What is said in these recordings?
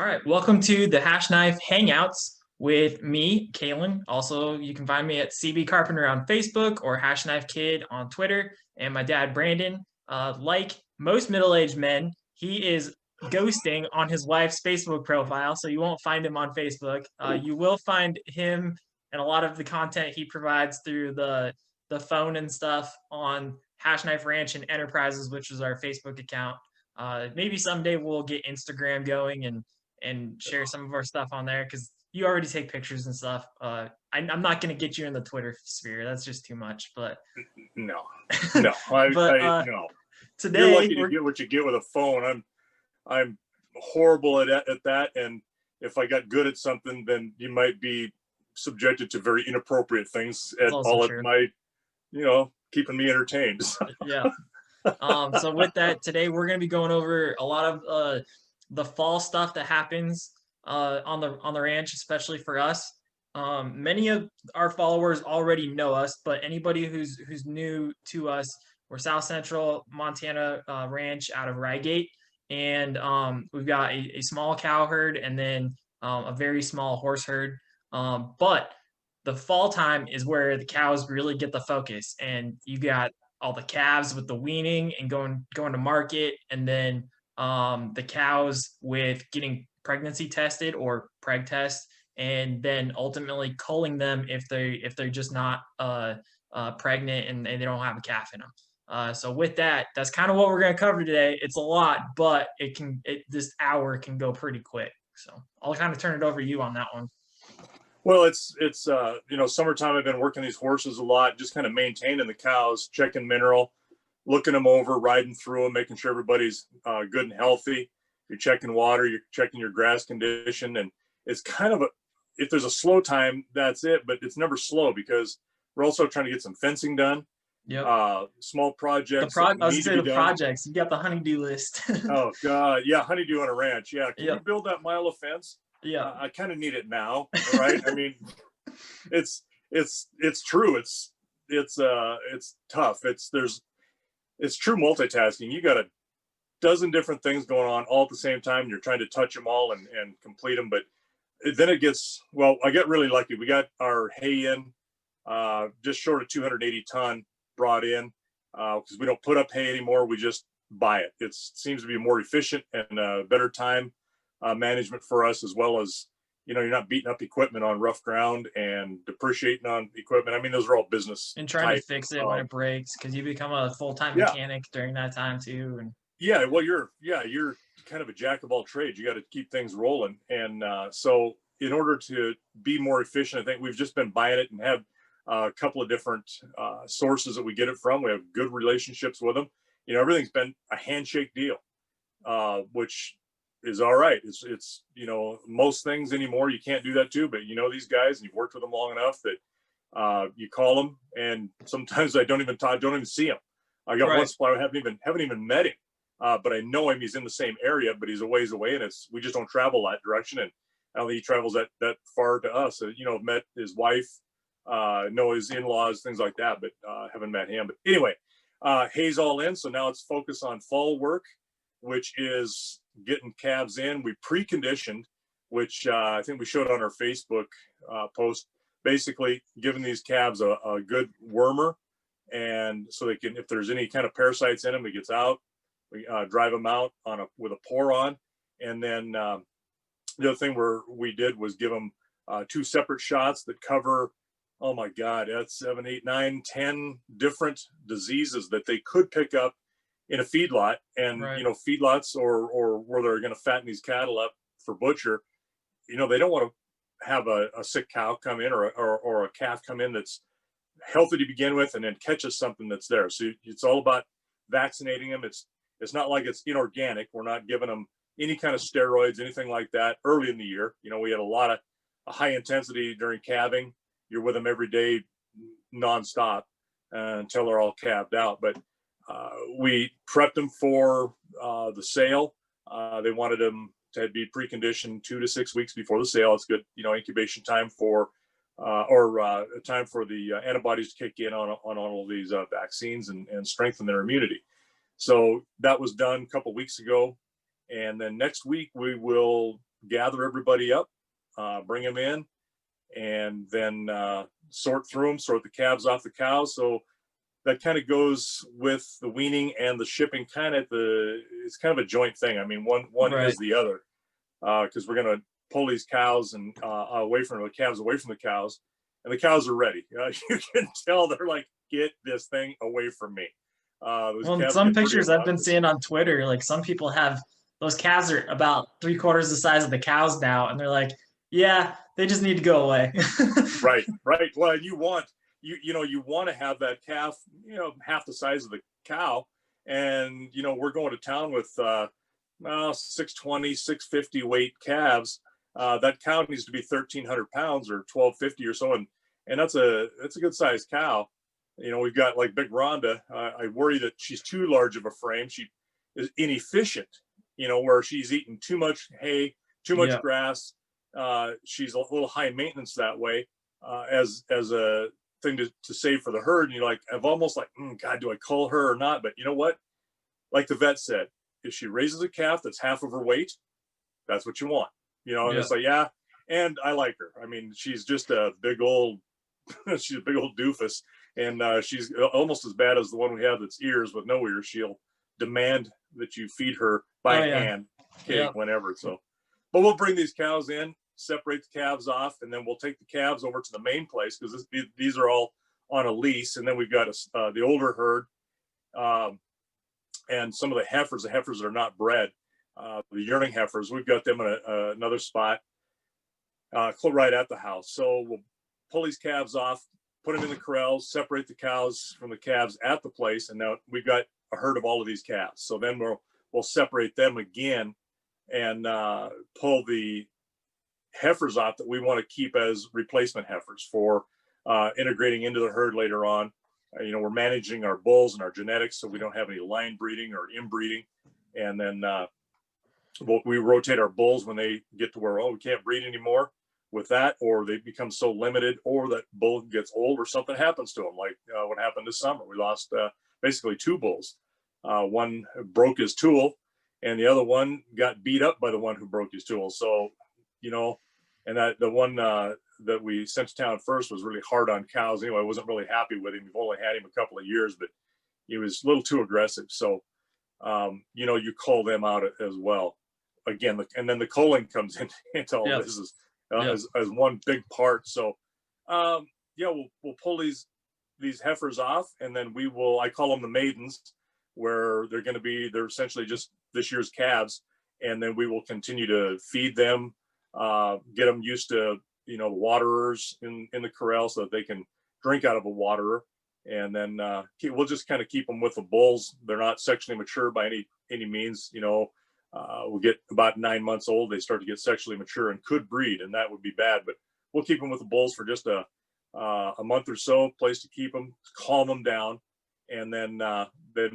All right, welcome to the Hashknife Hangouts with me, Calen. Also, you can find me at CB Carpenter on Facebook or Hashknife Kid on Twitter, and my dad, Brandon. Like most middle-aged men, he is ghosting on his wife's Facebook profile, so you won't find him on Facebook. You will find him and a lot of the content he provides through the phone and stuff on Hashknife Ranch and Enterprises, which is our Facebook account. Maybe someday we'll get Instagram going and share some of our stuff on there because you already take pictures and stuff. I'm not going to get you in the Twitter sphere. That's just too much. But no, but no. Today You're lucky to get what you get with a phone. I'm horrible at that, and if I got good at something, then you might be subjected to very inappropriate things at all at my, keeping me entertained. Yeah. So with that, today we're going to be going over a lot of the fall stuff that happens on the ranch, especially for us. Many of our followers already know us, but anybody who's new to us, we're South Central Montana ranch out of Rygate, and we've got a small cow herd and then a very small horse herd. But the fall time is where the cows really get the focus, and you got all the calves with the weaning and going to market, and then the cows with getting pregnancy tested or preg test, and then ultimately culling them if they're just not pregnant and they don't have a calf in them. So with that, that's kind of what we're going to cover today. It's a lot, but this hour can go pretty quick. So I'll kind of turn it over to you on that one. Well, it's summertime. I've been working these horses a lot, just kind of maintaining the cows, checking mineral, looking them over, riding through them, making sure everybody's good and healthy. You're checking water, you're checking your grass condition, and it's kind of if there's a slow time, that's it. But it's never slow because we're also trying to get some fencing done. Yep. Small projects. The projects. You got the honeydew list. Oh God, yeah, honeydew on a ranch. Yeah, can you build that mile of fence? Yeah, I kind of need it now, right? I mean, it's true. It's tough. It's true multitasking. You got a dozen different things going on all at the same time. You're trying to touch them all and complete them, but then it gets, well, I got really lucky. We got our hay in just short of 280 ton brought in because we don't put up hay anymore. We just buy it. It seems to be more efficient and better time management for us, as well as, you're not beating up equipment on rough ground and depreciating on equipment. I mean, those are all business and trying to fix it when it breaks, because you become a full-time mechanic during that time too. And well, you're kind of a jack of all trades. You got to keep things rolling, and so in order to be more efficient, I think we've just been buying it and have a couple of different sources that we get it from. We have good relationships with them. Everything's been a handshake deal, which is all right. It's most things anymore you can't do that too, but these guys and you've worked with them long enough that you call them, and sometimes I don't even see him. I got one supplier I haven't even met him, but I know him. He's in the same area, but he's a ways away, and we just don't travel that direction. And I don't think he travels that far to us. Met his wife, know his in-laws, things like that, but haven't met him. But anyway, hay's all in, so now it's focus on fall work, which is getting calves in. We preconditioned, which I think we showed on our Facebook post, basically giving these calves a good wormer, and so they can, if there's any kind of parasites in them, it gets out. We drive them out with a pour on, and then the other thing we did was give them 2 separate shots that cover, oh my God, that's 7, 8, 9, 10 different diseases that they could pick up in a feedlot. And feedlots or where they're going to fatten these cattle up for butcher, they don't want to have a sick cow come in or a calf come in that's healthy to begin with and then catches something that's there. So it's all about vaccinating them. It's not like it's inorganic. We're not giving them any kind of steroids, anything like that early in the year. We had a lot of high intensity during calving. You're with them every day nonstop until they're all calved out. But we prepped them for the sale. They wanted them to be preconditioned 2 to 6 weeks before the sale. It's good, incubation time for time for the antibodies to kick in on all of these vaccines and strengthen their immunity. So that was done a couple weeks ago. And then next week we will gather everybody up, bring them in, and then sort through them, sort the calves off the cows. So that kind of goes with the weaning and the shipping. It's kind of a joint thing. I mean, one Right. is the other, because we're going to pull these cows and away from the calves, away from the cows, and the cows are ready. You can tell they're like, get this thing away from me. Well, in some pictures I've been seeing on Twitter, like some people have those calves are about 3/4 the size of the cows now, and they're like, yeah, they just need to go away. Right. Well, you want to have that calf, half the size of the cow, and we're going to town with 620, 650 weight calves. That cow needs to be 1,300 pounds or 1,250 or so, and that's a good sized cow. We've got like Big Rhonda. I worry that she's too large of a frame. She is inefficient, where she's eating too much hay, too much grass. She's a little high maintenance that way, as a thing to save for the herd. And you're like, I've almost like, God, do I cull her or not? But you know what? Like the vet said, if she raises a calf that's half of her weight, that's what you want. And it's like, yeah. And I like her. I mean, she's just a big old, she's a big old doofus. And she's almost as bad as the one we have that's ears with no ears. She'll demand that you feed her by hand, whenever. So, but we'll bring these cows in, separate the calves off, and then we'll take the calves over to the main place, because these are all on a lease. And then we've got the older herd, and some of the heifers that are not bred, the yearling heifers. We've got them in another spot right at the house. So we'll pull these calves off, put them in the corrals, separate the cows from the calves at the place, and now we've got a herd of all of these calves. So then we'll separate them again and pull the heifers off that we want to keep as replacement heifers for integrating into the herd later on. We're managing our bulls and our genetics so we don't have any line breeding or inbreeding. And then we rotate our bulls when they get to where, we can't breed anymore with that, or they become so limited, or that bull gets old or something happens to them, like what happened this summer. We lost basically 2 bulls. One broke his tool, and the other one got beat up by the one who broke his tool. So, and that the one that we sent to town first was really hard on cows. Anyway, I wasn't really happy with him. We've only had him a couple of years, but he was a little too aggressive. So, you cull them out as well. Again, and then the culling comes into all this as one big part. So, we'll pull these heifers off, and then I call them the maidens, where they're essentially just this year's calves. And then we will continue to feed them, get them used to, the waterers in the corral so that they can drink out of a waterer. And then we'll just kind of keep them with the bulls. They're not sexually mature by any means. We'll get about 9 months old, they start to get sexually mature and could breed, and that would be bad. But we'll keep them with the bulls for just a month or so, place to keep them, calm them down, and then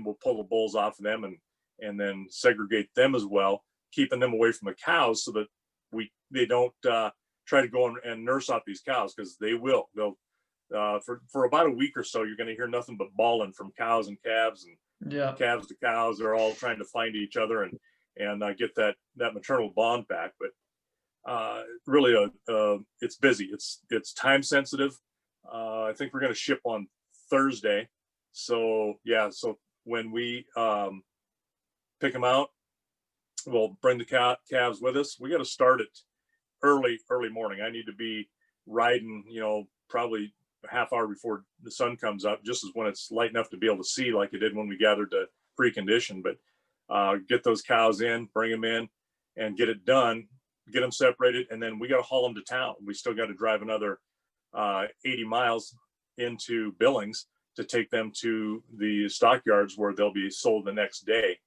we'll pull the bulls off of them and then segregate them as well, keeping them away from the cows so that they don't try to go and nurse out these cows, because they'll for about a week or so, you're going to hear nothing but bawling from cows and calves, and calves to cows. They're all trying to find each other and get that maternal bond back. But really, it's busy. It's time sensitive. I think we're going to ship on Thursday. So so when we pick them out, we'll bring the calves with us. We got to start it early morning. I need to be riding, probably a half hour before the sun comes up, just as when it's light enough to be able to see, like it did when we gathered to precondition. But get those cows in, bring them in, and get it done, get them separated, and then we got to haul them to town. We still got to drive another 80 miles into Billings to take them to the stockyards where they'll be sold the next day.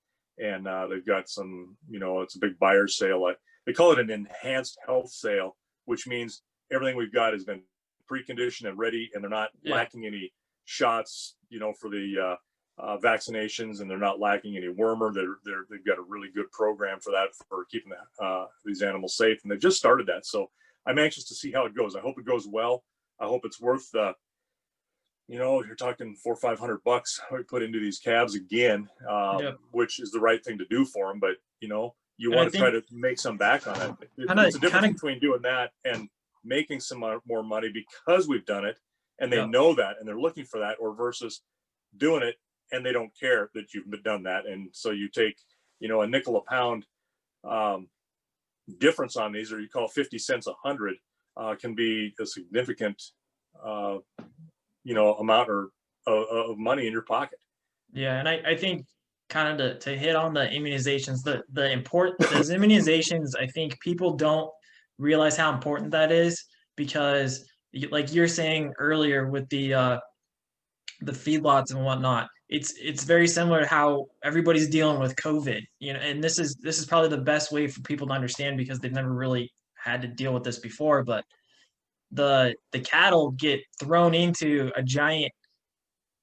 And they've got some, it's a big buyer sale. They call it an enhanced health sale, which means everything we've got has been preconditioned and ready, and they're not lacking any shots, for the vaccinations, and they're not lacking any wormer. They've got a really good program for that, for keeping these animals safe, and they've just started that. So I'm anxious to see how it goes. I hope it goes well. I hope it's worth you're talking $400 or $500 we put into these calves again, which is the right thing to do for them. But you And I want to try think to make some back on it. kind It's a of kind difference of between doing that and making some more money because we've done it and they yeah. know that and they're looking for that, or versus doing it and they don't care that you've done that. And so you take, a nickel a pound difference on these, or you call 50 cents 100, can be a significant, amount of money in your pocket. Yeah, and I think kind of to hit on the immunizations, those immunizations, I think people don't realize how important that is because like you're saying earlier with the feedlots and whatnot, it's very similar to how everybody's dealing with COVID, and this is probably the best way for people to understand because they've never really had to deal with this before, but the cattle get thrown into a giant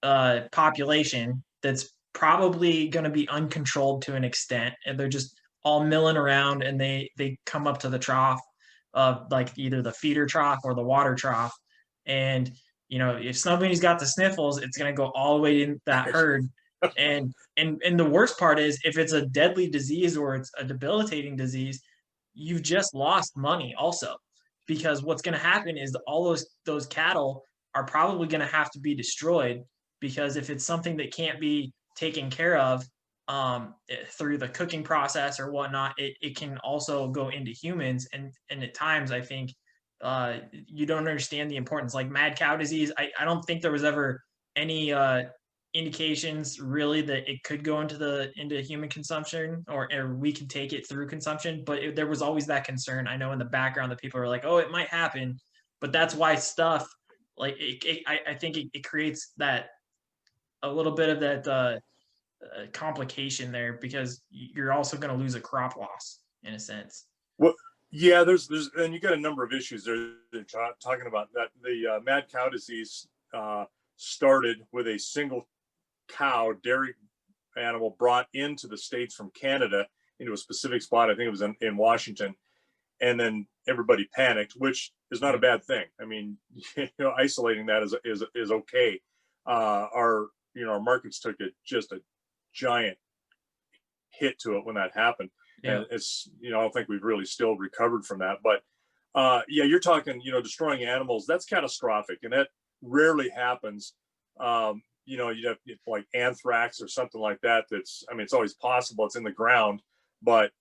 population that's probably going to be uncontrolled to an extent, and they're just all milling around, and they come up to the trough of like either the feeder trough or the water trough, and if somebody's got the sniffles, it's going to go all the way in that herd, and the worst part is if it's a deadly disease or it's a debilitating disease, you've just lost money also, because what's going to happen is all those cattle are probably going to have to be destroyed, because if it's something that can't be taken care of through the cooking process or whatnot, it can also go into humans. And at times, I think you don't understand the importance. Like mad cow disease, I don't think there was ever any indications really that it could go into human consumption, or we could take it through consumption. But there was always that concern. I know in the background that people are like, oh, it might happen. But that's why stuff like I think it creates that a little bit of that complication there, because you're also going to lose a crop loss in a sense. Well, yeah, there's and you got a number of issues there talking about that. The mad cow disease started with a single cow dairy animal brought into the States from Canada into a specific spot. I think it was in Washington, and then everybody panicked, which is not a bad thing. I mean, isolating that is okay. Our markets took just a giant hit to it when that happened. Yeah. And it's, I don't think we've really still recovered from that. But yeah, you're talking, destroying animals. That's catastrophic, and that rarely happens. You'd have like anthrax or something like that. It's always possible. It's in the ground, but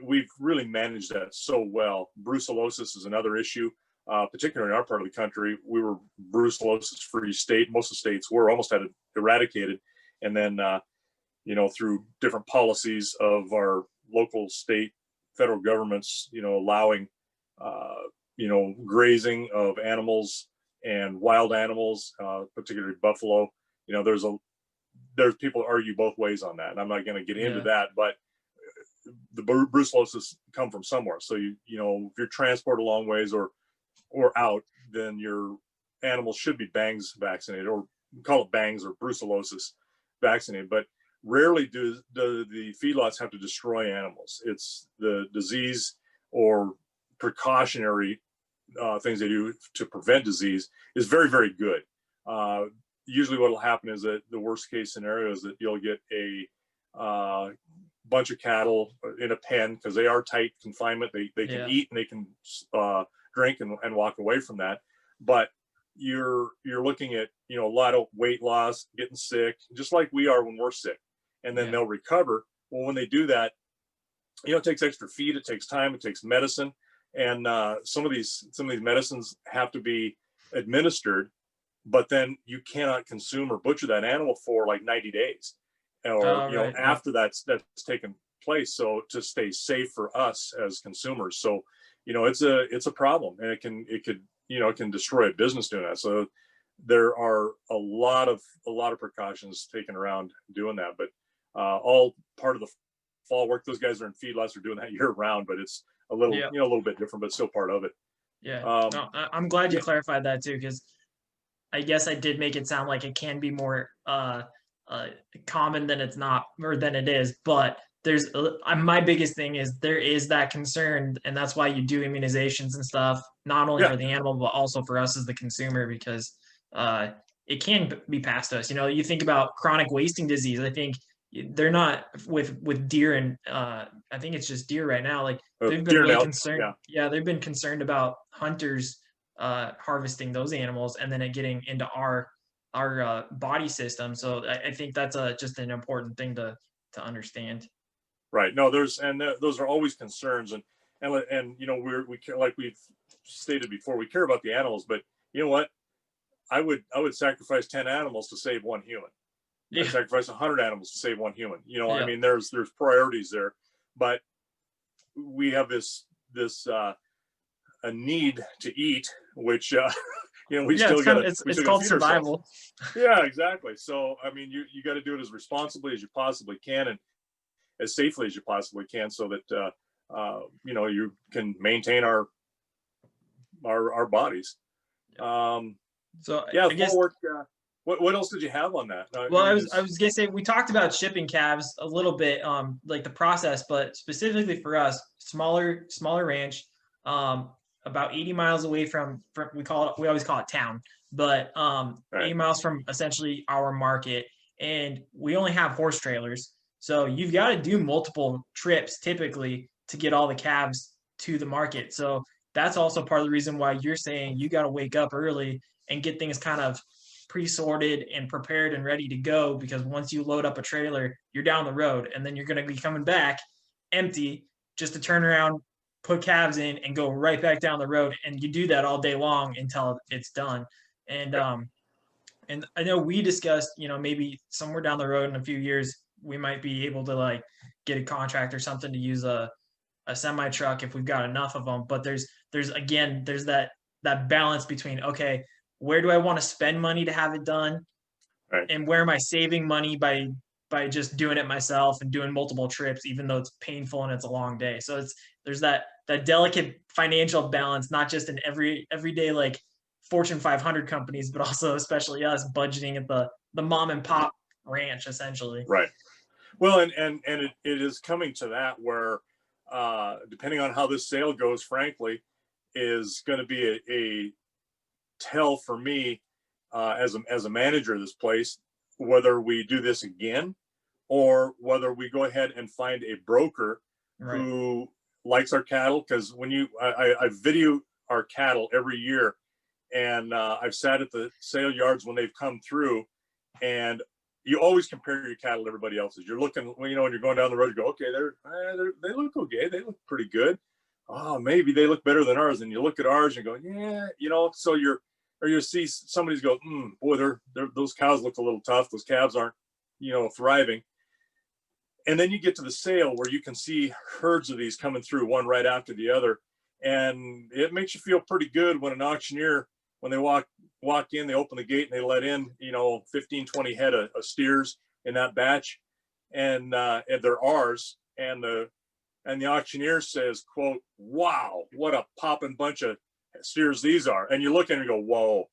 we've really managed that so well. Brucellosis is another issue, particularly in our part of the country. We were brucellosis-free state. Most of the states were, almost had it eradicated. And then, through different policies of our local, state, federal governments, allowing, grazing of animals and wild animals, particularly buffalo. There's people argue both ways on that, and I'm not going to get into that, but the brucellosis come from somewhere. So if you're transported a long ways or out, then your animals should be bangs vaccinated, or call it bangs or brucellosis vaccinated. But rarely do the feedlots have to destroy animals. It's the disease or precautionary things they do to prevent disease is very, very good. Usually what will happen is that the worst case scenario is that you'll get a bunch of cattle in a pen, because they are tight confinement. They can eat and they can drink and walk away from that. But you're looking at, a lot of weight loss, getting sick, just like we are when we're sick, and then they'll recover. Well, when they do that, it takes extra feed, it takes time, it takes medicine. And some of these medicines have to be administered, but then you cannot consume or butcher that animal for like 90 days, or after that's taken place. So to stay safe for us as consumers. So it's a problem, and it can destroy a business doing that. So there are a lot of precautions taken around doing that, but all part of the fall work. Those guys are in feedlots are doing that year round, but it's a little a little bit different, but still part of it. No, I'm glad you clarified that too, because I guess I did make it sound like it can be more common than it's not, or than it is. But there's my biggest thing is there is that concern, and that's why you do immunizations and stuff, not only for the animal but also for us as the consumer, because it can be passed to us. You think about chronic wasting disease. I think they're not with deer and I think it's just deer right now. Like they've been deer and really elk. concerned. Yeah. Yeah, they've been concerned about hunters harvesting those animals and then it getting into our body system. So I think that's just an important thing to understand. Right. No, those are always concerns, and you know we care, like we've stated before, we care about the animals, but you know what? I would sacrifice 10 animals to save one human. I'd Yeah, sacrifice 100 animals to save one human. You know, I yeah, mean, there's priorities there, but we have this a need to eat, which you know yeah. we It's still gotta called feed ourselves. survival. Yeah, exactly. So I mean, you got to do it as responsibly as you possibly can and as safely as you possibly can, so that you know you can maintain our bodies. Um, So yeah, I fall guess. work. What else did you have on that? Well, I mean, I is was gonna say we talked about shipping calves a little bit, like the process, but specifically for us, smaller ranch, um, about 80 miles away from we always call it town, but right. 80 miles from essentially our market, and we only have horse trailers, so you've got to do multiple trips typically to get all the calves to the market. So that's also part of the reason why you're saying you got to wake up early and get things kind of pre-sorted and prepared and ready to go, because once you load up a trailer, you're down the road and then you're going to be coming back empty just to turn around, put calves in and go right back down the road, and you do that all day long until it's done. And Right. and I know we discussed, maybe somewhere down the road in a few years we might be able to like get a contract or something to use a semi truck if we've got enough of them. But there's that balance between, okay, where do I want to spend money to have it done, Right. and where am I saving money by just doing it myself and doing multiple trips, even though it's painful and it's a long day. So there's that delicate financial balance, not just in everyday like Fortune 500 companies, but also especially us budgeting at the mom and pop ranch essentially. Right. Well, and it is coming to that where, depending on how this sale goes, frankly, is going to be a tell for me as a manager of this place, whether we do this again or whether we go ahead and find a broker Right. who likes our cattle. Because when I video our cattle every year, and I've sat at the sale yards when they've come through, and you always compare your cattle to everybody else's. You're looking, when you're going down the road, you go, okay, they look okay, they look pretty good. Oh, maybe they look better than ours. And you look at ours and go, yeah, so you see somebody's go, boy, those cows look a little tough. Those calves aren't, thriving. And then you get to the sale where you can see herds of these coming through, one right after the other. And it makes you feel pretty good when an auctioneer, when they walk in, they open the gate and they let in, 15, 20 head of steers in that batch. And they're ours. And the auctioneer says, quote, wow, what a popping bunch of steers these are. And you look at it and go, whoa,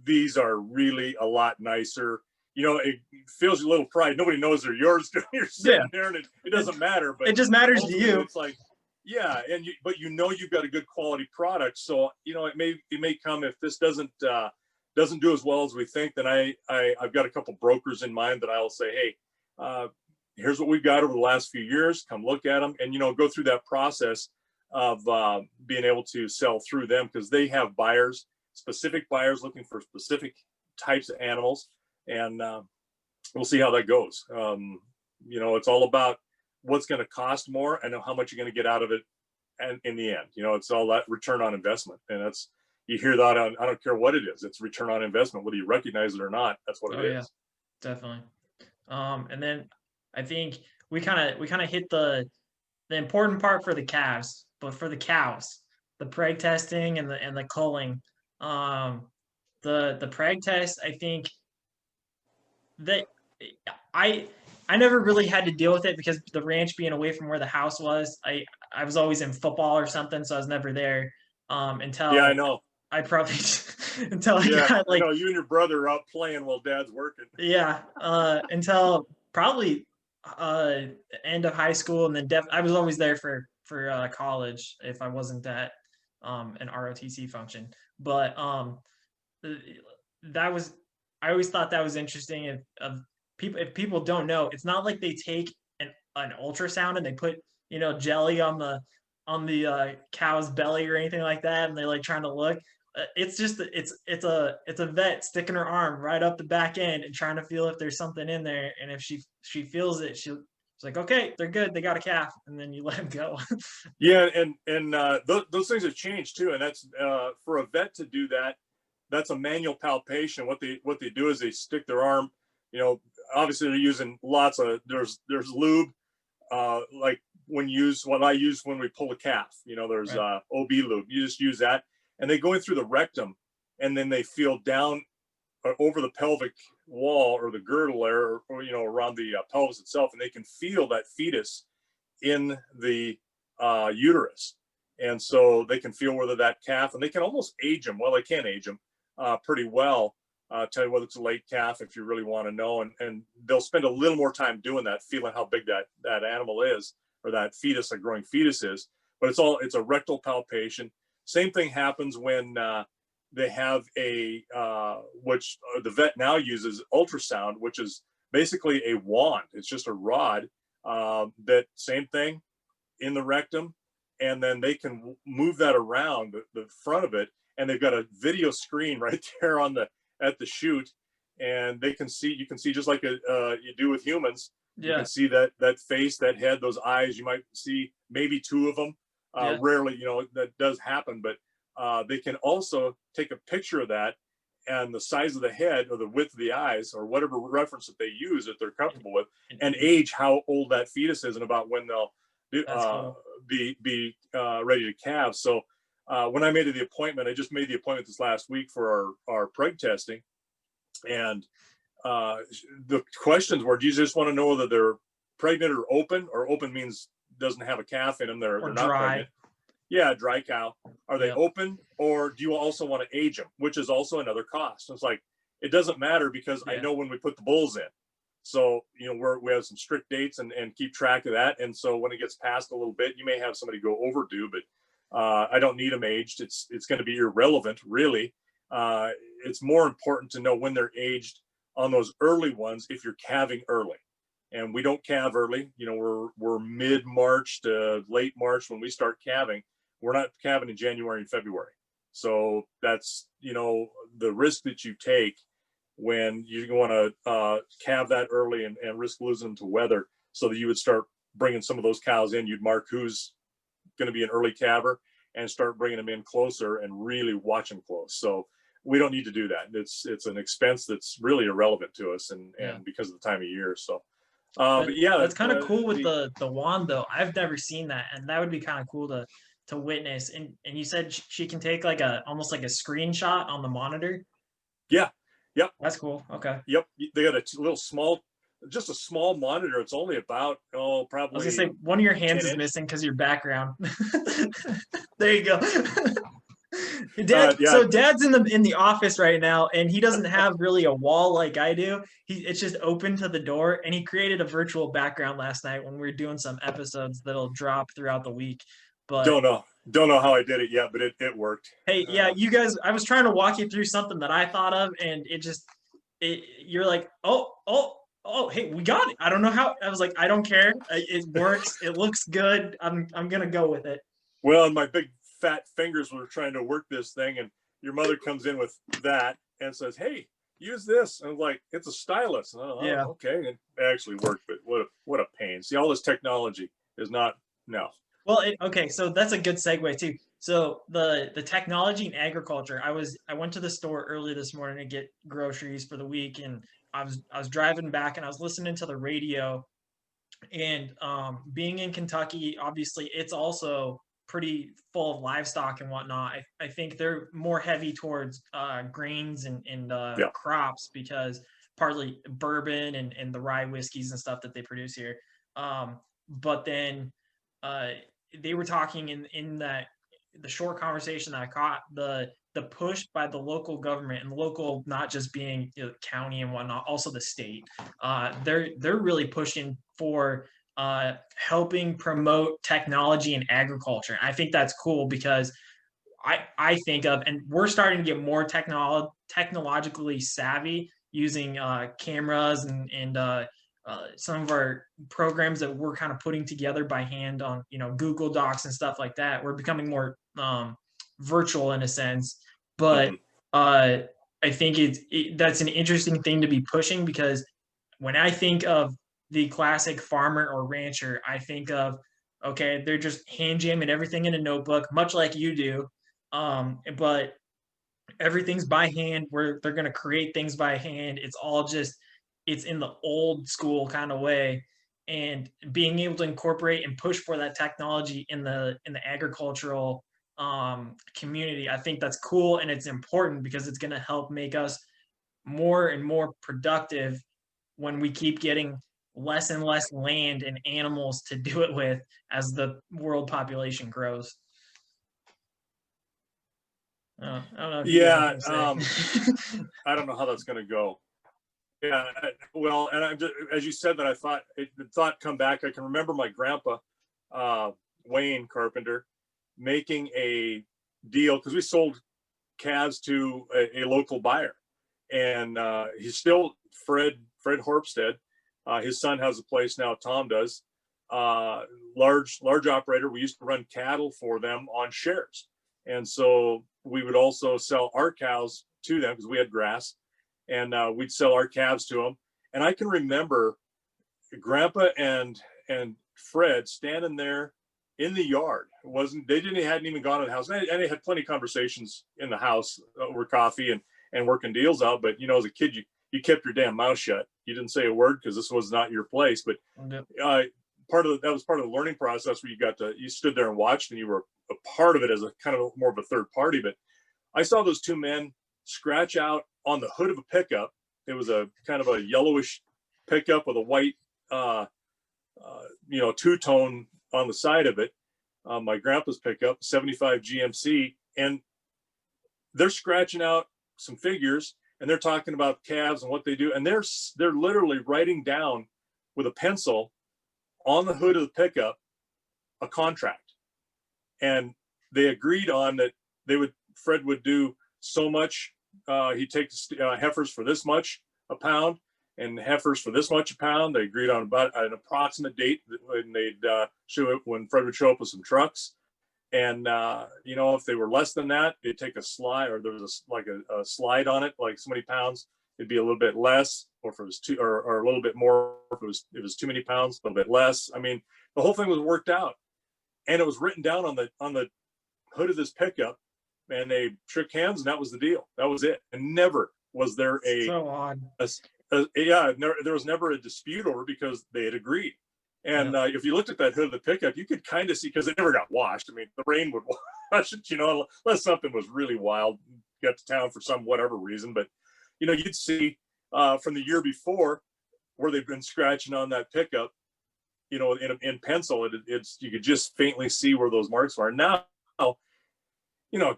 these are really a lot nicer. It fills you a little pride. Nobody knows they're yours. You're Yeah. sitting there and it doesn't matter. But It just matters to you. it's like, yeah, but you've got a good quality product. So it may come, if this doesn't do as well as we think, then I've got a couple brokers in mind that I'll say, hey, here's what we've got over the last few years. Come look at them, and go through that process of being able to sell through them, because they have specific buyers looking for specific types of animals, and we'll see how that goes. It's all about what's going to cost more and how much you're going to get out of it, and in the end, it's all that return on investment. And that's, you hear that on, I don't care what it is, it's return on investment, whether you recognize it or not. That's what it is. Yeah, definitely. And then I think we kind of hit the important part for the calves, but for the cows, the preg testing and the culling, the preg test, I think that I I never really had to deal with it because the ranch being away from where the house was, I was always in football or something, so I was never there Yeah, I until know. I probably until I Yeah, got I like, know you and your brother are out playing while dad's working. yeah, until probably end of high school, and then I was always there for college if I wasn't at an ROTC function. But that was, I always thought that was interesting of if people don't know, it's not like they take an ultrasound and they put, jelly on the cow's belly or anything like that, and they're like trying to look. It's just it's a vet sticking her arm right up the back end and trying to feel if there's something in there, and if she feels it, she's like, okay, they're good, they got a calf, and then you let them go. Yeah, and those things have changed too, and that's for a vet to do that. That's a manual palpation. What they do is they stick their arm. Obviously they're using lots of there's lube, like what I use when we pull a calf. There's Right. OB lube. You just use that, and they go in through the rectum, and then they feel down over the pelvic wall or the girdle there, or around the pelvis itself, and they can feel that fetus in the uterus, and so they can feel whether that calf, and they can almost age them. Well, they can age them pretty well. Tell you whether it's a late calf if you really want to know, and they'll spend a little more time doing that, feeling how big that animal is, or that fetus, a growing fetus is. But it's a rectal palpation. Same thing happens when they have which the vet now uses ultrasound, which is basically a wand. It's just a rod. That same thing in the rectum, and then they can move that around the front of it, and they've got a video screen right there at the chute, and you can see just like you do with humans. You Yeah. can see that face, that head, those eyes. You might see maybe two of them. Yeah. Rarely, that does happen, but they can also take a picture of that and the size of the head or the width of the eyes or whatever reference that they use that they're comfortable with, and age how old that fetus is and about when they'll Cool. be ready to calve. So when I made the appointment, I just made the appointment this last week for our preg testing, and the questions were, do you just want to know whether they're pregnant or open? Or open means doesn't have a calf in them, they're not Dry. pregnant. Yeah, dry cow. Are they Yep. open, or do you also want to age them, which is also another cost? It's like, it doesn't matter because I know when we put the bulls in. So, we have some strict dates and keep track of that. And so when it gets past a little bit, you may have somebody go overdue, but I don't need them aged. It's going to be irrelevant, really. It's more important to know when they're aged on those early ones if you're calving early. And we don't calve early. We're mid-March to late March when we start calving. We're not calving in January and February. So that's, the risk that you take when you want to calve that early and risk losing them to weather, so that you would start bringing some of those cows in. You'd mark who's going to be an early calver and start bringing them in closer and really watch them close. So we don't need to do that. It's an expense that's really irrelevant to us, and because of the time of year. So but yeah, that's kind of cool with the wand though. I've never seen that, and that would be kind of cool to witness. And you said she can take like almost like a screenshot on the monitor. Yeah. Yep. That's cool. Okay. Yep. They got just a small monitor. It's only about probably. I was gonna say one of your hands is missing because your background. There you go. Dad, yeah. So Dad's in the office right now, and he doesn't have really a wall like I do. It's just open to the door, and he created a virtual background last night when we were doing some episodes that'll drop throughout the week. But don't know how I did it yet, but it worked. hey, yeah, you guys, I was trying to walk you through something that I thought of, and you're like, oh, hey, we got it. I don't know how. I was like, I don't care. It works. It looks good. I'm gonna go with it. Well, my big fat fingers were trying to work this thing, and your mother comes in with that and says, "Hey, use this." And I'm like, "It's a stylus." And okay, it actually worked, but what a pain. See, all this technology is not no. Well, okay, so that's a good segue too. So the technology in agriculture, I went to the store early this morning to get groceries for the week, and I was driving back and I was listening to the radio, and being in Kentucky, obviously it's also pretty full of livestock and whatnot. I think they're more heavy towards grains and crops, because partly bourbon and the rye whiskeys and stuff that they produce here. But then they were talking in the short conversation that I caught, the push by the local government, and the local, not just being county and whatnot, also the state. They're really pushing for helping promote technology in agriculture. I think that's cool, because I think of, and we're starting to get more technologically savvy. using cameras and some of our programs that we're kind of putting together by hand on, Google Docs and stuff like that. We're becoming more virtual in a sense, but Mhm. I think that's an interesting thing to be pushing, because when I think of the classic farmer or rancher, I think of, okay, they're just hand jamming everything in a notebook, much like you do. But everything's by hand, where they're going to create things by hand. It's all just, it's in the old school kind of way. And being able to incorporate and push for that technology in the agricultural community, I think that's cool, and it's important because it's going to help make us more and more productive when we keep getting less and less land and animals to do it with as the world population grows. I don't know if you got Yeah, anything to say. I don't know how that's going to go. Yeah, well, and I'm just, as you said that, I thought the thought come back. I can remember my grandpa, Wayne Carpenter, making a deal because we sold calves to a local buyer, and he's still Fred Horpstead. His son has a place now. Tom does. Large operator. We used to run cattle for them on shares, and so we would also sell our cows to them because we had grass, and we'd sell our calves to them. And I can remember Grandpa and Fred standing there in the yard. It wasn't they hadn't even gone to the house, and they had plenty of conversations in the house over coffee and working deals out. But as a kid, you kept your damn mouth shut. You didn't say a word because this was not your place. But that was part of the learning process where you stood there and watched, and you were a part of it as a kind of more of a third party. But I saw those two men scratch out on the hood of a pickup. It was a kind of a yellowish pickup with a white, two-tone on the side of it. My grandpa's pickup, 75 GMC, and they're scratching out some figures, and they're talking about calves and what they do, and they're literally writing down with a pencil on the hood of the pickup a contract, and they agreed on that Fred would do so much. He'd take heifers for this much a pound and heifers for this much a pound. They agreed on about an approximate date when they'd when Fred would show up with some trucks. And if they were less than that, they'd take a slide, or there was a slide on it, like so many pounds, it'd be a little bit less, or if it was too, or a little bit more, if it was too many pounds, a little bit less. I mean, the whole thing was worked out, and it was written down on the hood of this pickup, and they shook hands, and that was the deal. That was it. And never was there So odd. there was never a dispute over, because they had agreed. And if you looked at that hood of the pickup, you could kind of see, because it never got washed. I mean, the rain would wash it, unless something was really wild, got to town for some whatever reason. But, you'd see from the year before where they've been scratching on that pickup, in pencil, you could just faintly see where those marks are. Now,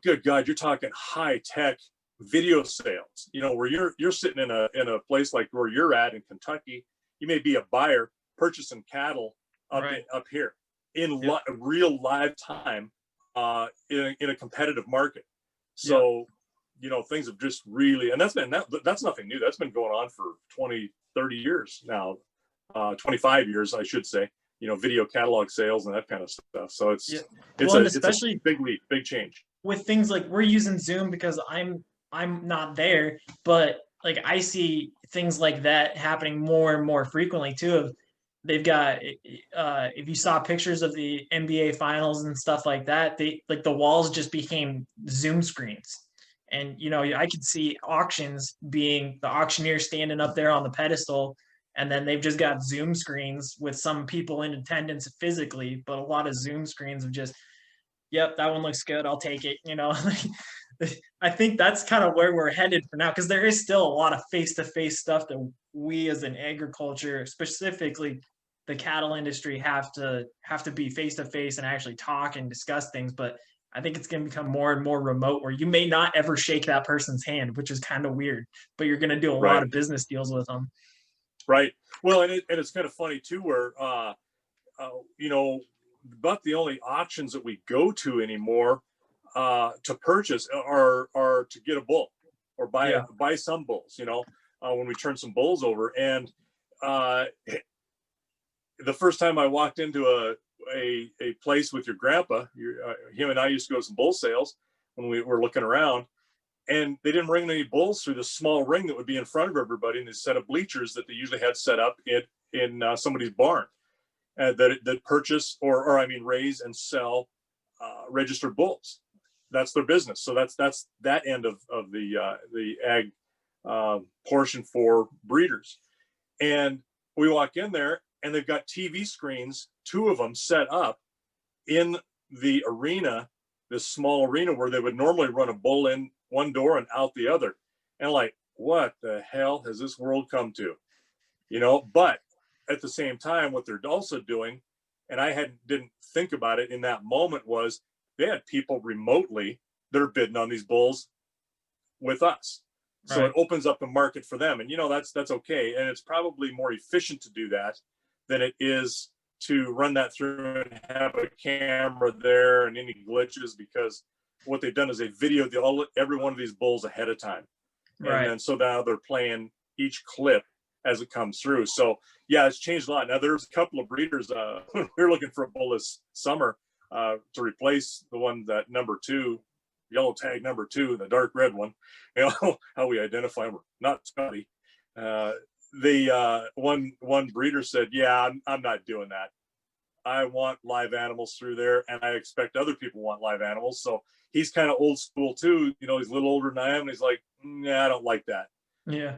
good God, you're talking high tech video sales, where you're sitting in a place like where you're at in Kentucky. You may be a buyer purchasing cattle up here in real live time, in a competitive market. So, things have just really, and that's nothing new. That's been going on for 20, 30 years now, 25 years, I should say, video catalog sales and that kind of stuff. So it's a big leap, big change. With things like, we're using Zoom because I'm not there, but like I see things like that happening more and more frequently too. They've got, if you saw pictures of the NBA finals and stuff like that, the walls just became Zoom screens. And I could see auctions being the auctioneer standing up there on the pedestal, and then they've just got Zoom screens with some people in attendance physically, but a lot of Zoom screens of just, yep, that one looks good, I'll take it. I think that's kind of where we're headed for now, because there is still a lot of face-to-face stuff that we as an agriculture, specifically the cattle industry, have to be face-to-face and actually talk and discuss things. But I think it's going to become more and more remote, where you may not ever shake that person's hand, which is kind of weird, but you're going to do a lot of business deals with them. Right. Well, and it's kind of funny too, where about the only auctions that we go to anymore to purchase are to get a bull or buy some bulls. when we turned some bulls over. And the first time I walked into a place with your grandpa, him and I used to go to some bull sales when we were looking around, and they didn't bring any bulls through the small ring that would be in front of everybody, and this set of bleachers that they usually had set up in somebody's barn that purchase or I mean raise and sell registered bulls. That's their business. So that's that end of the ag portion for breeders. And we walk in there, and they've got TV screens, 2 of them set up in the arena, this small arena where they would normally run a bull in one door and out the other. And like, what the hell has this world come to? You know, but at the same time, what they're also doing, and I didn't think about it in that moment, was they had people remotely that are bidding on these bulls with us. So it opens up the market for them. And, you know, that's okay. And it's probably more efficient to do that than it is to run that through and have a camera there and any glitches, because what they've done is they videoed every one of these bulls ahead of time. And then so now they're playing each clip as it comes through. So yeah, it's changed a lot. Now there's a couple of breeders, we were looking for a bull this summer to replace the one, that number 2, yellow tag number 2, the dark red one. You know how we identify them, not Scotty. The one breeder said, yeah, I'm not doing that. I want live animals through there, and I expect other people want live animals. So he's kind of old school too. You know, he's a little older than I am, and he's like, nah, I don't like that. Yeah.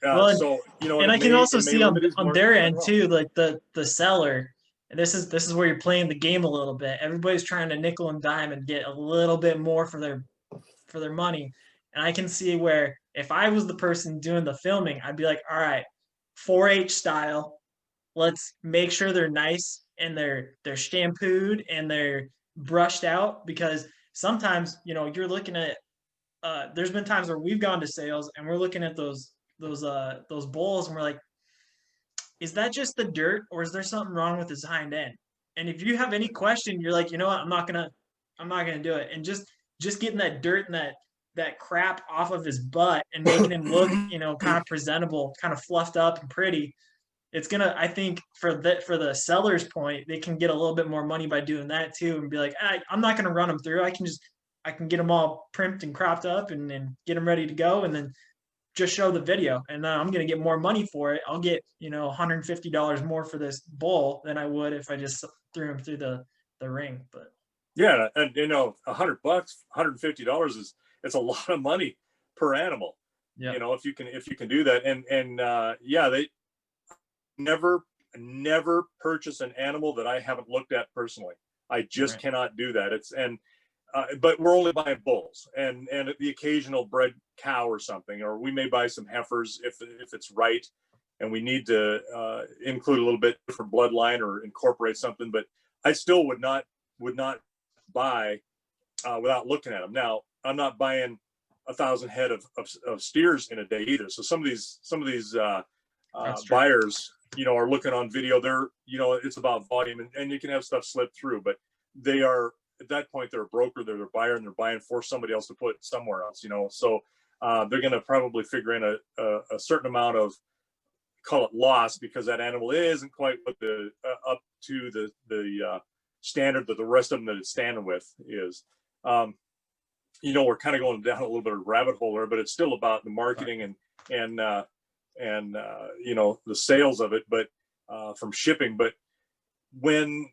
Well, so you know, and I can also see on their end too, like the seller. And this is where you're playing the game a little bit. Everybody's trying to nickel and dime and get a little bit more for their money. And I can see where if I was the person doing the filming, I'd be like, all right, 4-H style. Let's make sure they're nice and they're shampooed and they're brushed out, because sometimes, you know, you're looking at there's been times where we've gone to sales and we're looking at those bulls and we're like, is that just the dirt, or is there something wrong with his hind end? And if you have any question, you're like, you know what, I'm not gonna do it. And just getting that dirt and that crap off of his butt and making him look, you know, kind of presentable, kind of fluffed up and pretty. It's gonna, I think, for the seller's point, they can get a little bit more money by doing that too, and be like, I'm not gonna run them through. I can get them all primped and cropped up and get them ready to go, and then just show the video, and then I'm going to get more money for it. I'll get, you know, $150 more for this bull than I would if I just threw him through the ring. But yeah, and you know, $100, $150 it's a lot of money per animal. You know, if you can do that. And yeah, they never purchase an animal that I haven't looked at personally. I just cannot do that. But we're only buying bulls and the occasional bred cow or something, or we may buy some heifers if it's right, and we need to include a little bit different bloodline or incorporate something. But I still would not buy without looking at them. Now, I'm not buying 1,000 head of steers in a day either. So some of these buyers, you know, are looking on video. They're, you know, it's about volume, and you can have stuff slip through, but they are, at that point, they're a broker, they're a buyer, and they're buying for somebody else to put somewhere else, you know. So they're going to probably figure in a certain amount of, call it loss, because that animal isn't quite what the up to the standard that the rest of them that it's standing with is. You know, we're kind of going down a little bit of a rabbit hole there, but it's still about the marketing and you know, the sales of it, but from shipping. But when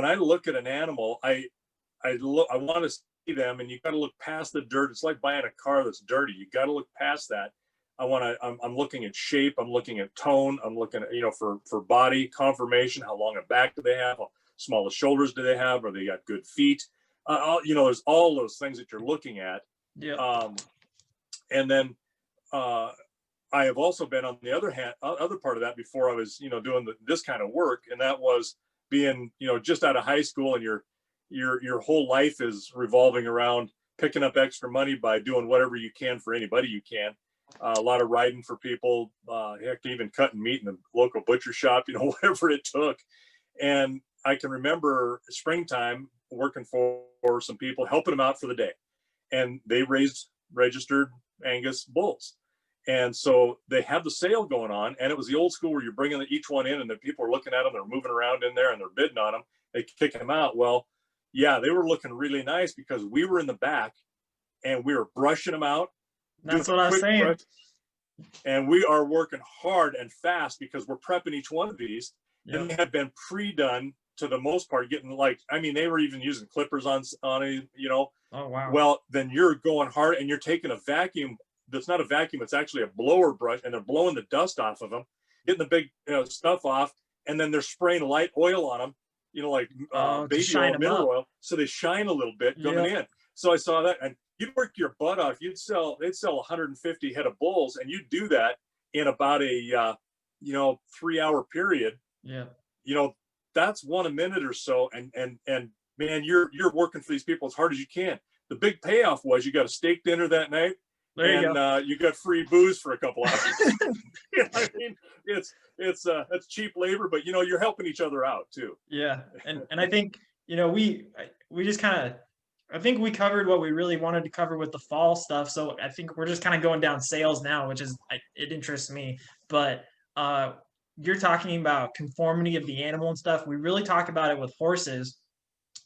I look at an animal, I want to see them, and you got to look past the dirt. It's like buying a car that's dirty. You got to look past that. I'm looking at shape. I'm looking at tone. I'm looking at, you know, for body conformation. How long a back do they have? How small the shoulders do they have? Are they got good feet? You know, there's all those things that you're looking at. Yeah. And then I have also been on the other part of that before I was, you know, doing this kind of work, and that was being, you know, just out of high school, and your whole life is revolving around picking up extra money by doing whatever you can for anybody you can. A lot of riding for people, heck, even cutting meat in the local butcher shop, you know, whatever it took. And I can remember springtime working for some people, helping them out for the day, and they raised registered Angus bulls. And so they had the sale going on, and it was the old school where you're bringing each one in, and the people are looking at them, they're moving around in there, and they're bidding on them. They kick them out. Well, yeah, they were looking really nice because we were in the back, and we were brushing them out. That's what I was saying. Brush, and we are working hard and fast because we're prepping each one of these, and they have been pre-done to the most part, getting like, I mean, they were even using clippers on it, you know. Oh wow. Well, then you're going hard, and you're taking a vacuum. That's not a vacuum, it's actually a blower brush, and they're blowing the dust off of them, getting the big stuff off, and then they're spraying light oil on them, you know, like baby oil, mineral oil, so they shine a little bit coming in. So I saw that, and you'd work your butt off. They'd sell 150 head of bulls, and you'd do that in about a 3-hour period. Yeah, you know, that's one a minute or so, and man, you're working for these people as hard as you can. The big payoff was you got a steak dinner that night. You got free booze for a couple hours. You know, I mean, it's cheap labor, but you know, you're helping each other out too. Yeah, and I think, you know, we just kind of, I think we covered what we really wanted to cover with the fall stuff. So I think we're just kind of going down sales now, which is, it interests me. But you're talking about conformity of the animal and stuff. We really talk about it with horses,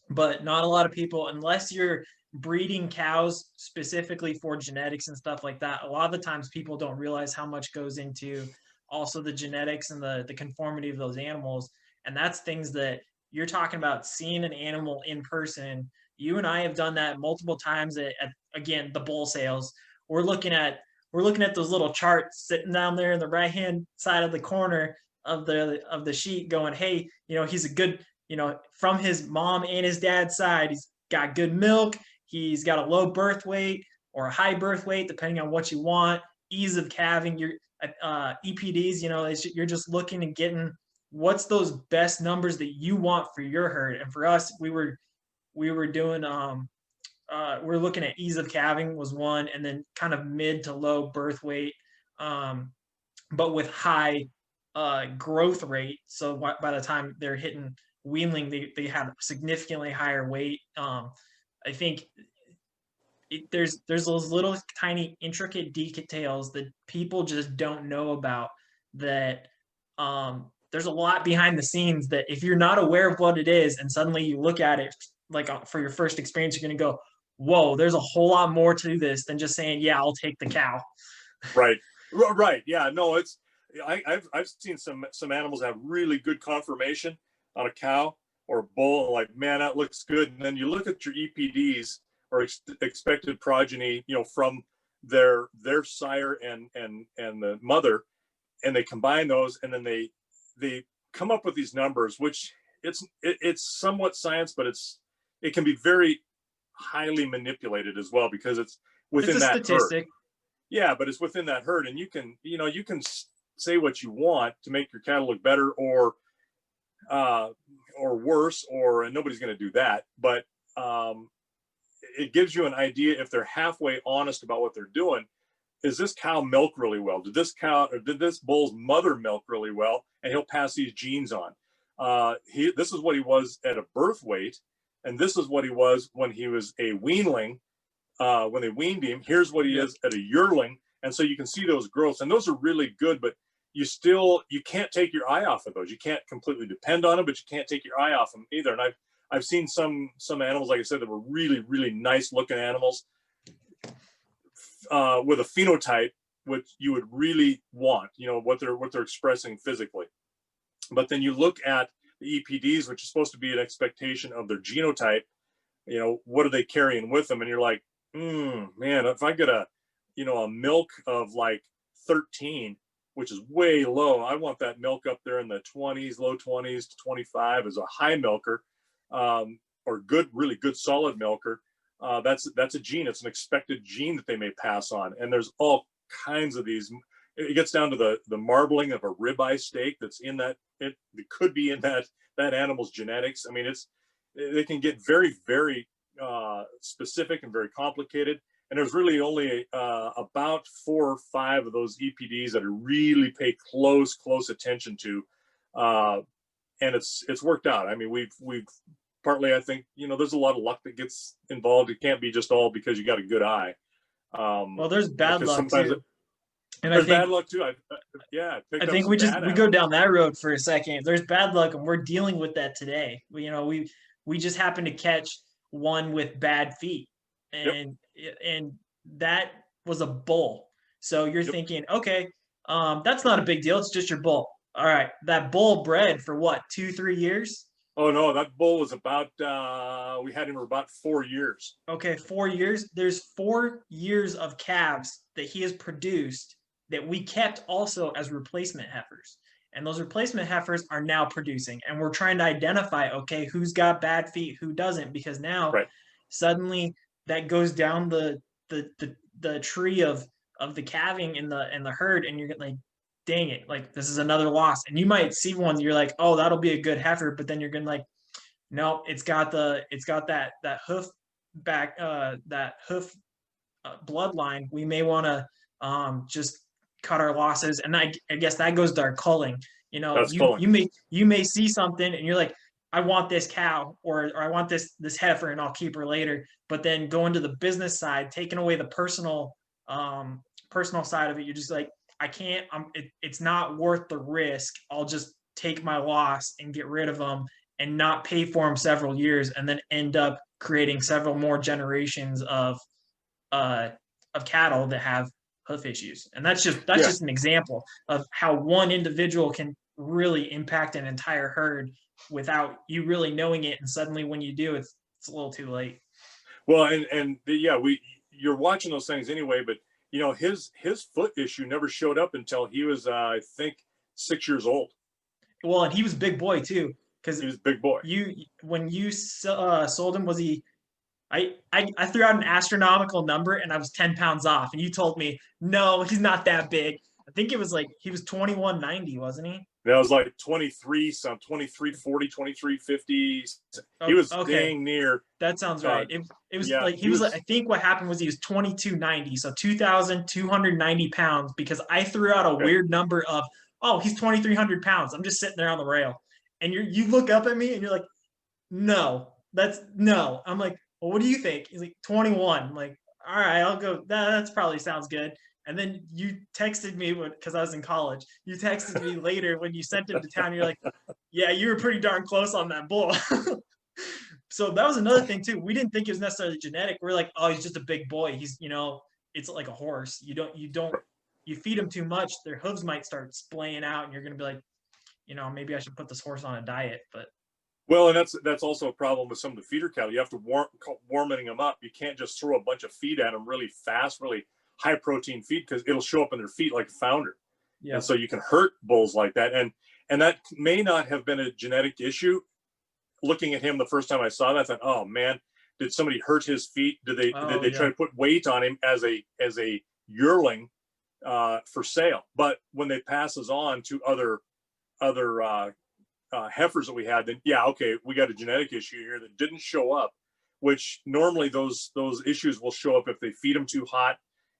but not a lot of people, unless you're breeding cows specifically for genetics and stuff like that. A lot of the times people don't realize how much goes into also the genetics and the conformity of those animals. And that's things that you're talking about, seeing an animal in person. You and I have done that multiple times at again, the bull sales. We're looking at those little charts sitting down there in the right hand side of the corner of the sheet going, hey, you know, he's a good, you know, from his mom and his dad's side, he's got good milk. He's got a low birth weight or a high birth weight, depending on what you want. Ease of calving, your EPDs, you know, you're just looking and getting what's those best numbers that you want for your herd. And for us, we were doing we're looking at ease of calving was one, and then kind of mid to low birth weight, but with high growth rate. So by the time they're hitting weanling, they have significantly higher weight. I think there's those little tiny intricate details that people just don't know about, that there's a lot behind the scenes that if you're not aware of what it is and suddenly you look at it like for your first experience, you're going to go, whoa, there's a whole lot more to this than just saying, yeah, I'll take the cow. Right. Yeah, no, I've seen some animals have really good conformation on a cow or a bull, like, man, that looks good. And then you look at your EPDs or expected progeny, you know, from their sire and the mother, and they combine those, and then they come up with these numbers, which it's somewhat science, but it can be very highly manipulated as well, because it's within that statistic. Herd. Yeah, but it's within that herd, and you can say what you want to make your cattle look better or worse, and nobody's going to do that. But it gives you an idea if they're halfway honest about what they're doing. Is this cow milk really well? Did this bull's mother milk really well? And he'll pass these genes on. This is what he was at a birth weight, and this is what he was when he was a weanling. When they weaned him, here's what he is at a yearling. And so you can see those growths, and those are really good, but you can't take your eye off of those. You can't completely depend on them, but you can't take your eye off them either. And I've seen some animals, like I said, that were really, really nice looking animals with a phenotype which you would really want, you know, what they're expressing physically. But then you look at the EPDs, which is supposed to be an expectation of their genotype. You know, what are they carrying with them? And you're like, man, if I get a milk of like 13, which is way low, I want that milk up there in the 20s, low 20s to 25 as a high milker, or good, really good solid milker. That's a gene. It's an expected gene that they may pass on. And there's all kinds of these. It gets down to the marbling of a ribeye steak that's in that. It could be in that animal's genetics. I mean, they can get very, very specific and very complicated. And there's really only about 4 or 5 of those EPDs that I really pay close attention to, and it's worked out. I mean, we've partly, I think, you know, there's a lot of luck that gets involved. It can't be just all because you got a good eye. Well, there's bad luck too. And There's bad luck too. I I picked up think some bad we go animals. down that road for a second. There's bad luck, and we're dealing with that today. We just happened to catch one with bad feet, Yep. and that was a bull. So you're Yep. thinking, okay, that's not a big deal. It's just your bull. All right, that bull bred for what, 2, 3 years? Oh no, that bull was about we had him for about 4 years. Okay, 4 years. There's 4 years of calves that he has produced that we kept also as replacement heifers. And those replacement heifers are now producing. And we're trying to identify, okay, who's got bad feet, who doesn't, because now Right. suddenly that goes down the tree of the calving in the herd, and you're like, dang it, like this is another loss. And you might see one, you're like, oh, that'll be a good heifer, but then you're gonna like, no, it's got that hoof back that hoof bloodline. We may want to just cut our losses, and I guess that goes to our culling. That's Culling. You may see something and you're like, I want this cow, or I want this heifer, and I'll keep her later. But then going to the business side, taking away the personal side of it, you're just like, I can't. It's not worth the risk. I'll just take my loss and get rid of them and not pay for them several years, and then end up creating several more generations uh, of cattle that have hoof issues. And that's just an example of how one individual can really impact an entire herd without you really knowing it. And suddenly, when you do, it's a little too late. Well, you're watching those things anyway, but his foot issue never showed up until he was I think 6 years old. Well, and he was a big boy too, because he was a big boy. When you sold him, was he? I threw out an astronomical number and I was 10 pounds off, and you told me no, he's not that big. I think it was like he was 2190, wasn't he? That was like 23, some 2340, 2350. He was dang near. That sounds right. It was like he was like, I think what happened was he was 2290, so 2,290 pounds, because I threw out a weird number of, oh, he's 2,300 pounds. I'm just sitting there on the rail, and you look up at me and you're like, no, that's no. I'm like, well, what do you think? He's like 21. I'm like, all right, I'll go. That's probably sounds good. And then you texted me because I was in college. You texted me later when you sent him to town. You're like, yeah, you were pretty darn close on that bull. So that was another thing too. We didn't think it was necessarily genetic. We're like, oh, he's just a big boy. He's, it's like a horse. You feed him too much, their hooves might start splaying out, and you're gonna be like, maybe I should put this horse on a diet. But well, and that's also a problem with some of the feeder cattle. You have to warming them up. You can't just throw a bunch of feed at them really fast, really high protein feed, because it'll show up in their feet like a founder. Yeah. And so you can hurt bulls like that. And that may not have been a genetic issue. Looking at him the first time I saw that, I thought, oh man, did somebody hurt his feet? Did they try to put weight on him as a yearling for sale? But when they passes on to other heifers that we had, then we got a genetic issue here that didn't show up, which normally those issues will show up if they feed them too hot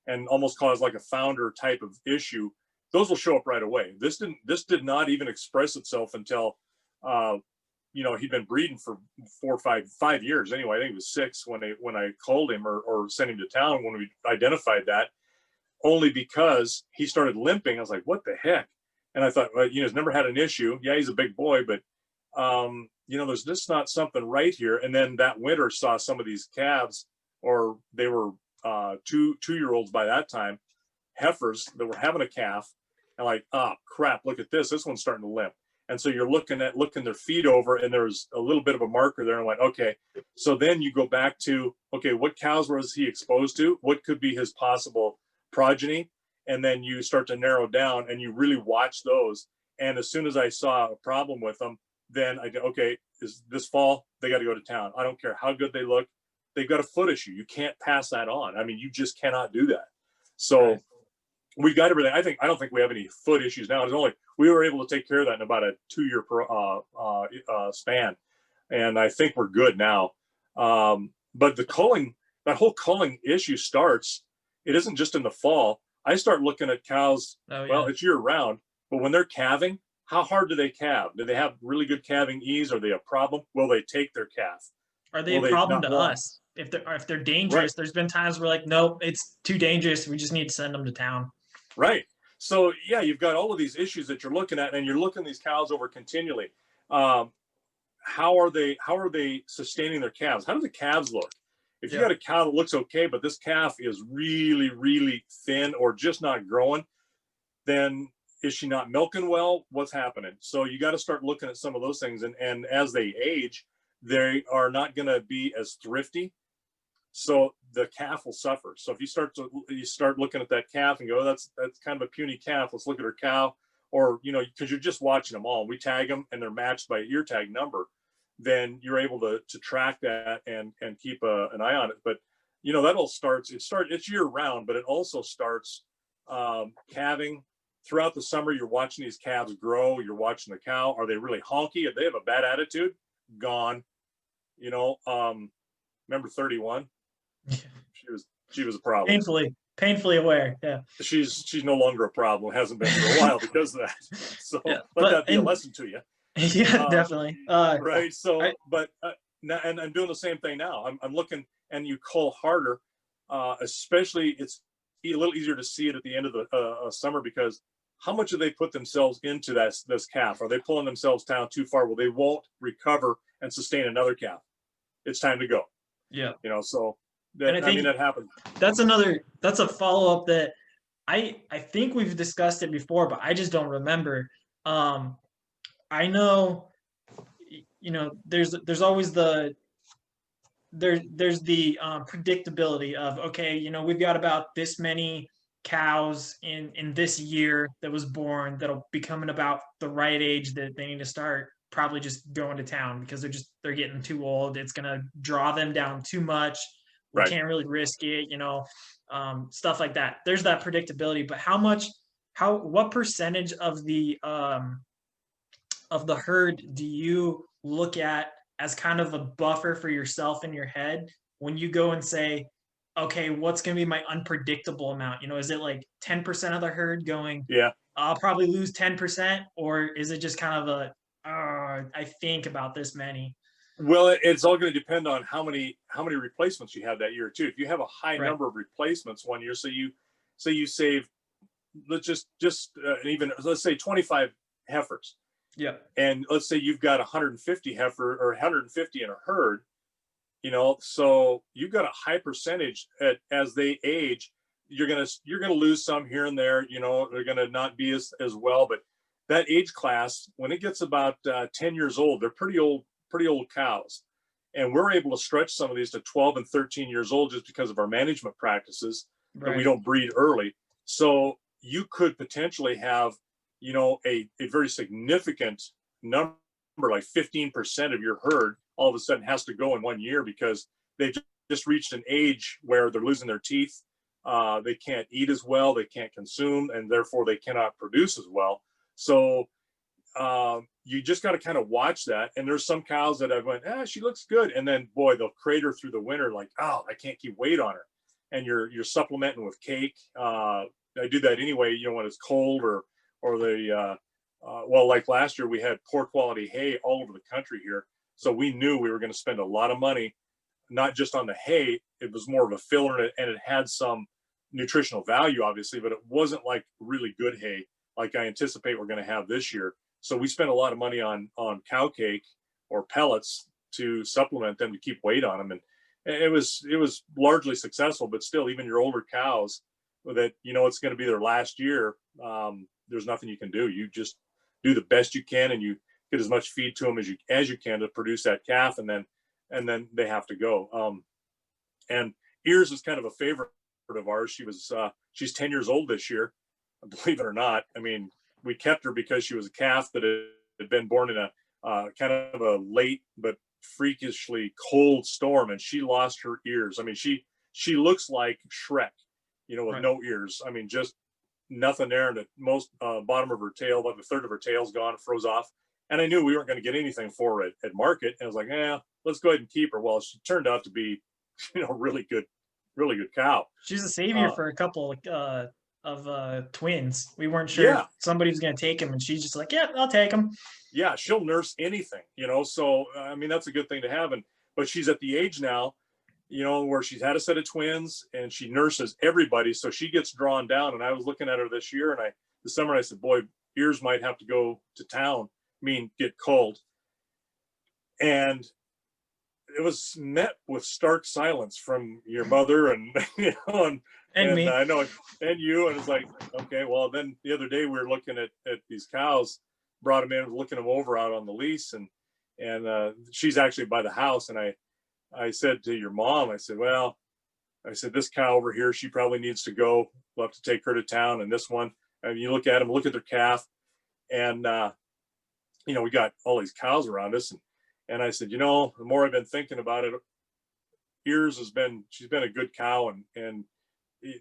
and almost cause like a founder type of issue. Those will show up right away. This did not even express itself until he'd been breeding for 4 or 5 years anyway. I think it was 6 when I called him or sent him to town when we identified that, only because he started limping. I was like, what the heck? And I thought, well, he's never had an issue. Yeah, he's a big boy, but there's just not something right here. And then that winter saw some of these calves, or they were 2-year-olds by that time, heifers that were having a calf, and like, oh crap, look at this one's starting to limp. And so you're looking their feet over, and there's a little bit of a marker there, and I'm like, okay. So then you go back to, okay, what cows was he exposed to? What could be his possible progeny? And then you start to narrow down, and you really watch those. And as soon as I saw a problem with them, then I go, okay, is this fall they got to go to town? I don't care how good they look. They've got a foot issue. You can't pass that on. I mean, you just cannot do that. So we got everything. I don't think we have any foot issues now. We were able to take care of that in about a 2-year span, and I think we're good now. But that whole culling issue starts. It isn't just in the fall. I start looking at cows. Well, it's year round, but when they're calving, how hard do they calve? Do they have really good calving ease? Are they a problem? Will they take their calf? Are they a problem to us? If they're dangerous, there's been times where like, nope, it's too dangerous. We just need to send them to town. Right. So yeah, you've got all of these issues that you're looking at, and you're looking these cows over continually. Um, how are they sustaining their calves? How do the calves look? If you Yeah. got a cow that looks okay, but this calf is really, really thin or just not growing, then is she not milking well? What's happening? So you got to start looking at some of those things. And as they age, they are not going to be as thrifty. So the calf will suffer. So if you start looking at that calf and go, that's kind of a puny calf. Let's look at her cow. Or, because you're just watching them all. We tag them and they're matched by ear tag number. Then you're able to track that and keep an eye on it. But that all starts. It's year round, but it also starts calving throughout the summer. You're watching these calves grow. You're watching the cow. Are they really honky? If they have a bad attitude, gone. Remember 31? She was a problem. Painfully aware. Yeah. She's no longer a problem. Hasn't been for a while because of that. So yeah, let that be a lesson to you. Yeah, definitely. Right. So, now, and I'm doing the same thing now. I'm looking, and you cull harder, especially it's a little easier to see it at the end of the summer, because how much do they put themselves into this calf? Are they pulling themselves down too far? Well, they won't recover and sustain another calf. It's time to go. Yeah. So and I think that happens. That's a follow-up that I think we've discussed it before, but I just don't remember. I know, there's always there's the predictability of, okay, we've got about this many cows in this year that was born that'll be coming about the right age that they need to start probably just going to town, because they're getting too old. It's gonna draw them down too much. We Right. can't really risk it, stuff like that. There's that predictability, but what percentage of the herd do you look at as kind of a buffer for yourself in your head when you go and say, okay, what's going to be my unpredictable amount? Is it like 10% of the herd going, yeah, I'll probably lose 10%, or is it just kind of I think about this many? Well, it's all going to depend on how many replacements you have that year too. If you have a high Right. number of replacements one year, so you save, let's let's say 25 heifers. Yeah. And let's say you've got 150 heifer or 150 in a herd, so you've got a high percentage as they age. You're gonna lose some here and there. They're gonna not be as well. But that age class, when it gets about 10 years old, they're pretty old cows, and we're able to stretch some of these to 12 and 13 years old just because of our management practices. Right. That we don't breed early. So you could potentially have a very significant number, like 15% of your herd all of a sudden has to go in 1 year because they've just reached an age where they're losing their teeth. They can't eat as well, they can't consume, and therefore they cannot produce as well. So you just got to kind of watch that. And there's some cows that I've went, she looks good, and then boy, they'll crater through the winter, like, oh, I can't keep weight on her. And you're supplementing with cake. I do that anyway, when it's cold, or like last year we had poor quality hay all over the country here. So we knew we were going to spend a lot of money, not just on the hay. It was more of a filler, and it had some nutritional value, obviously, but it wasn't like really good hay like I anticipate we're going to have this year. So we spent a lot of money on cow cake or pellets to supplement them to keep weight on them. And it was largely successful, but still, even your older cows that, it's going to be their last year, there's nothing you can do. You just do the best you can, and you get as much feed to them as you can to produce that calf, and then they have to go. And Ears is kind of a favorite of ours. She's 10 years old this year, believe it or not. I mean, we kept her because she was a calf that had been born in a kind of a late but freakishly cold storm, and she lost her ears. I mean, she looks like Shrek, with Right. no ears. I mean, just nothing there, and the most bottom of her tail, about a third of her tail's gone, froze off. And I knew we weren't going to get anything for her at market, and I was like, let's go ahead and keep her. Well, she turned out to be, really good cow. She's a savior for a couple of twins. We weren't sure if somebody was going to take him, and she's just like, yeah, I'll take him. Yeah, she'll nurse anything, so I mean, that's a good thing to have. But she's at the age now you know, where she's had a set of twins and she nurses everybody. So she gets drawn down. And I was looking at her this year and this summer, I said, boy, ears might have to go to town, get culled. And it was met with stark silence from your mother and, you know, and me. I know, and you, and it's like, okay, well, then the other day we were looking at these cows, brought them in, looking them over out on the lease, and she's actually by the house. And I said to your mom, I said, well, I said, this cow over here, she probably needs to go. We'll have to take her to town. And this one, and you look at them, look at their calf, and you know, we got all these cows around us, and I said, you know, the more I've been thinking about it, Ears she's been a good cow, and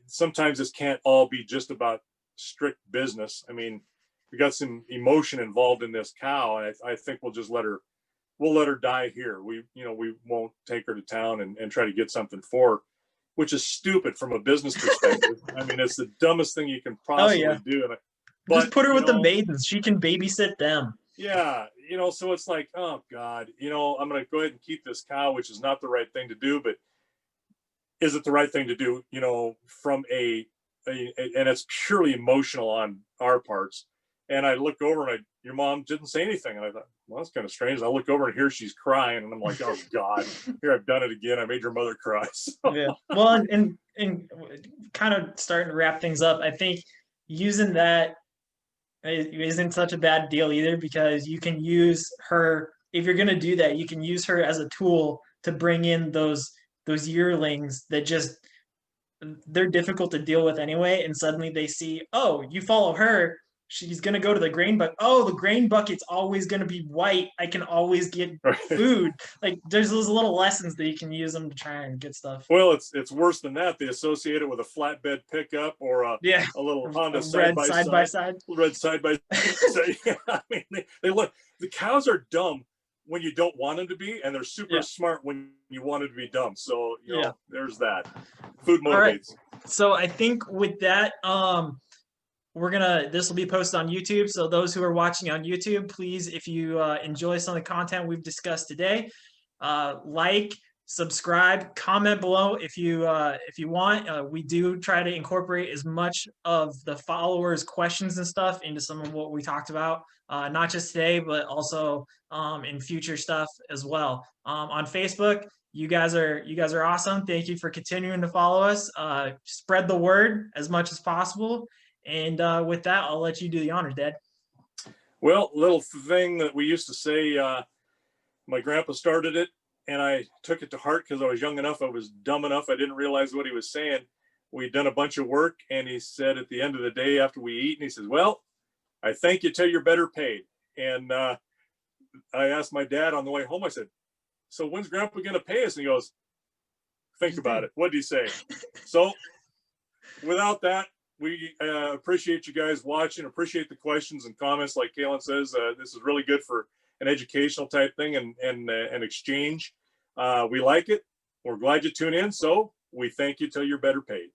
sometimes this can't all be just about strict business. I mean, we got some emotion involved in this cow, and I think we'll let her die here. We won't take her to town and try to get something for her, which is stupid from a business perspective. I mean, it's the dumbest thing you can possibly do. But, just put her with the maidens. She can babysit them. Yeah. You know, so it's like, oh God, you know, I'm going to go ahead and keep this cow, which is not the right thing to do, but is it the right thing to do, you know, from and it's purely emotional on our parts. And I look over and your mom didn't say anything. And I thought, well, that's kind of strange. I look over and here she's crying, and I'm like, oh God, here I've done it again. I made your mother cry. So. Yeah. Well, and kind of starting to wrap things up, I think using that isn't such a bad deal either, because you can use her, if you're going to do that, you can use her as a tool to bring in those yearlings that just, they're difficult to deal with anyway, and suddenly they see, oh, you follow her, she's going to go to the grain bucket. Oh, the grain bucket's always going to be white. I can always get food. Like, there's those little lessons that you can use them to try and get stuff. Well, it's worse than that. They associate it with a flatbed pickup or a little Honda side by side. Red side by side. Yeah, I mean, they look. The cows are dumb when you don't want them to be, and they're super smart when you want them to be dumb. So you know, there's that. Food motivates. Right. So I think with that, this will be posted on YouTube. So those who are watching on YouTube, please, if you enjoy some of the content we've discussed today, like, subscribe, comment below if you want. We do try to incorporate as much of the followers' questions and stuff into some of what we talked about, not just today, but also in future stuff as well. On Facebook, you guys are awesome. Thank you for continuing to follow us. Spread the word as much as possible. And with that, I'll let you do the honors, Dad. Well, little thing that we used to say, my grandpa started it, and I took it to heart because I was young enough, I was dumb enough, I didn't realize what he was saying. We'd done a bunch of work, and he said at the end of the day after we eat, and he says, well, I thank you till you're better paid. And I asked my dad on the way home, I said, so when's Grandpa going to pay us? And he goes, think about it. What did he say? So without that, we appreciate you guys watching, appreciate the questions and comments. Like Calen says, this is really good for an educational type thing and an exchange. We like it. We're glad you tune in. So we thank you till you're better paid.